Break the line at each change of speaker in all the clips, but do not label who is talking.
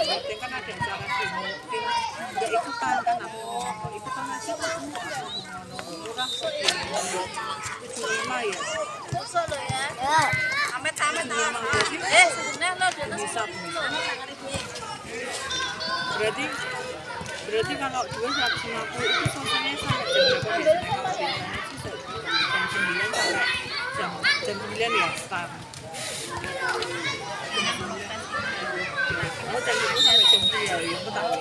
meeting kan ada acara sih mungkin nggak ikutan kan aku ikutan aja kurang 75 ya amit-amit sebenarnya lo di atas berarti kalau 2 150 itu selesainya sampai jam berapa biasanya kalau biasanya jam 9 sampai jam 9 ya start oh jam 10 sampai jam 2 ya aku tahu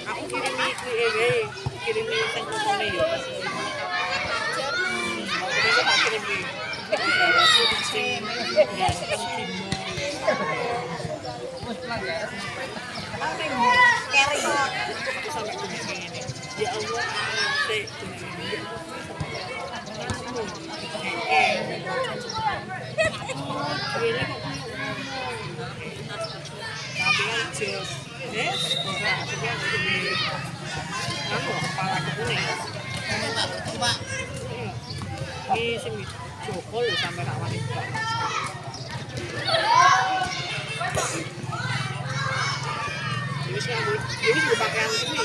aku kirimi yang kumpulnya ya pas mau tak kirimi sing ganteng Timo sampai begini ya Allah ini kok tapi kan jauh maksudnya kepala kebunnya ini sing Joko lho sampai tak wani buka ini juga pakaian ini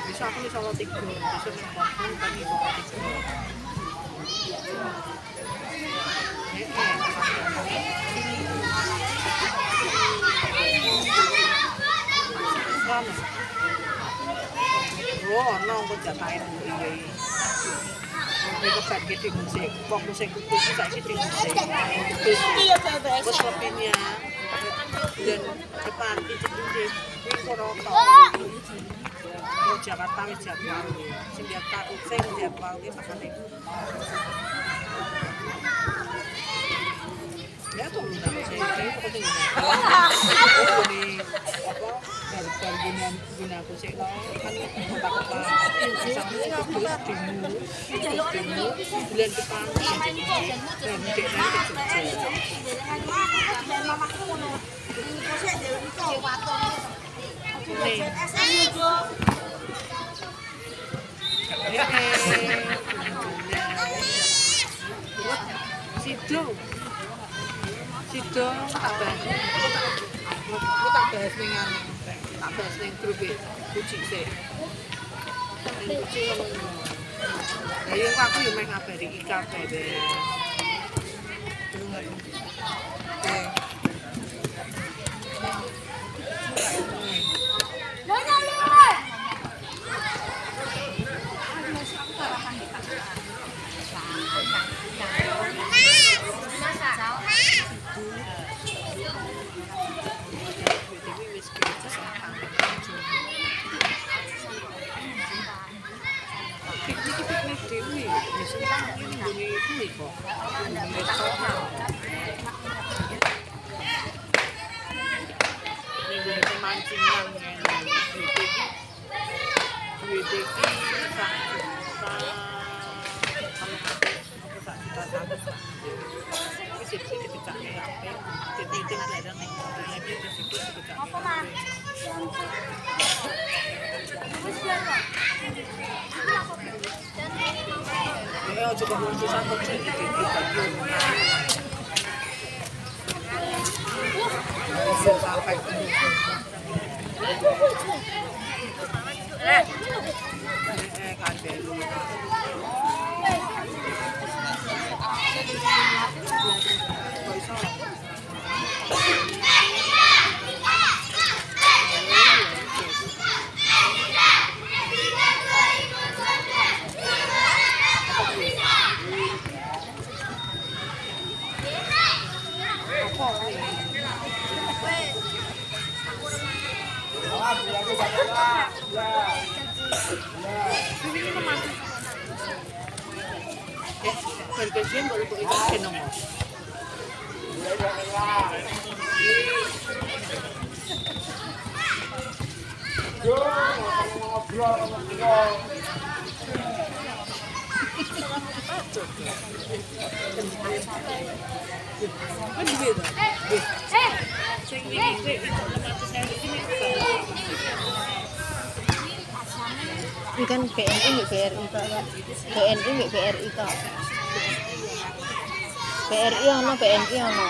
bisa aku bisa lo 3 bisa nembakku kan itu 3 ono kok jatahe iki. Iki kok di musik, kok musik itu saiki di musik. Iya, Bebek. Wes kopinya. Dan depan titik-titik iki kono to. Mau Jakarta wis jadwal. Sing takut sing jadwal iki makane. Ya tuh udah saya penting. Oh, ini apa guna aku sih lo kan kota-kota sampai terus demo bulan depan dan Sido apa? Aku tak bahas dengan tak bahas dengan grup Puji sih. Puji ngomong. Lah yang aku yo meh ngabari iki kabeh. Juga muncul satu sampai Berkesan baru kok itu kenapa? Yo, ngobrol. Kan gitu. Sing iki itu 600.000 ini
Ini kan BNI nggak BRI kok. BNI nggak BRI kok. BRI ono, BNI ono.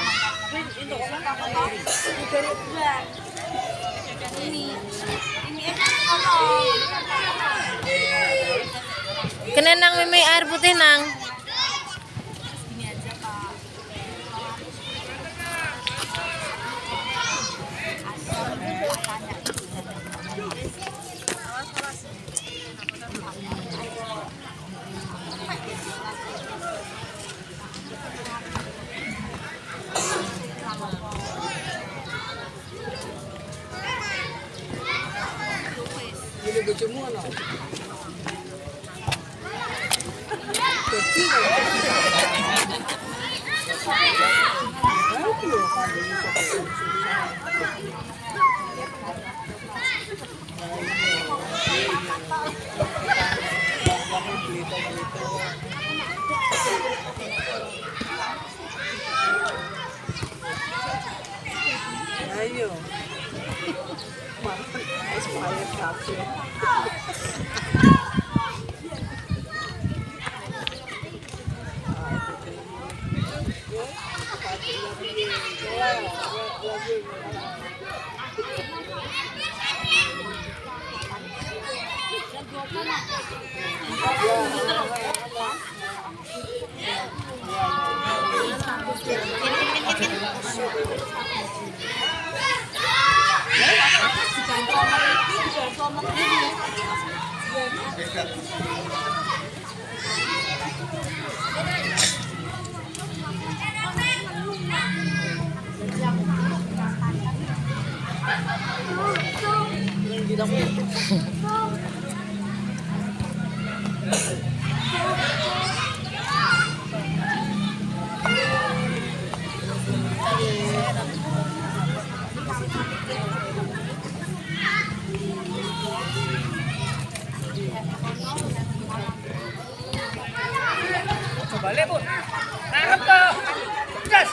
untuk orang
Kena nang mimi air putih nang.
ini bojomu ono. Ayo. Makan es payet kafe. Balik, Bu. Tangkap tuh. Gas.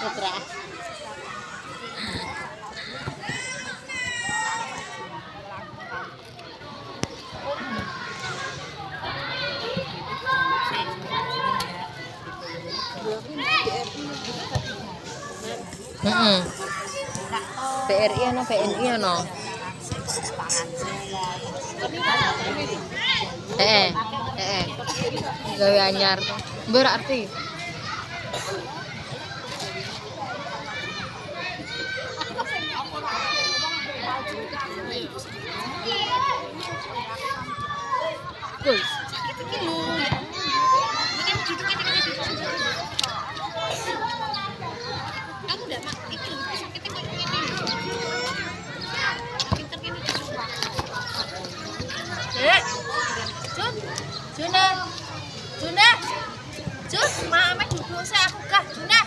Putra. BRI ono, BNI ono. Gawe anyar. Berarti Juna, Jun, mama duduk saya aku kah, Juna.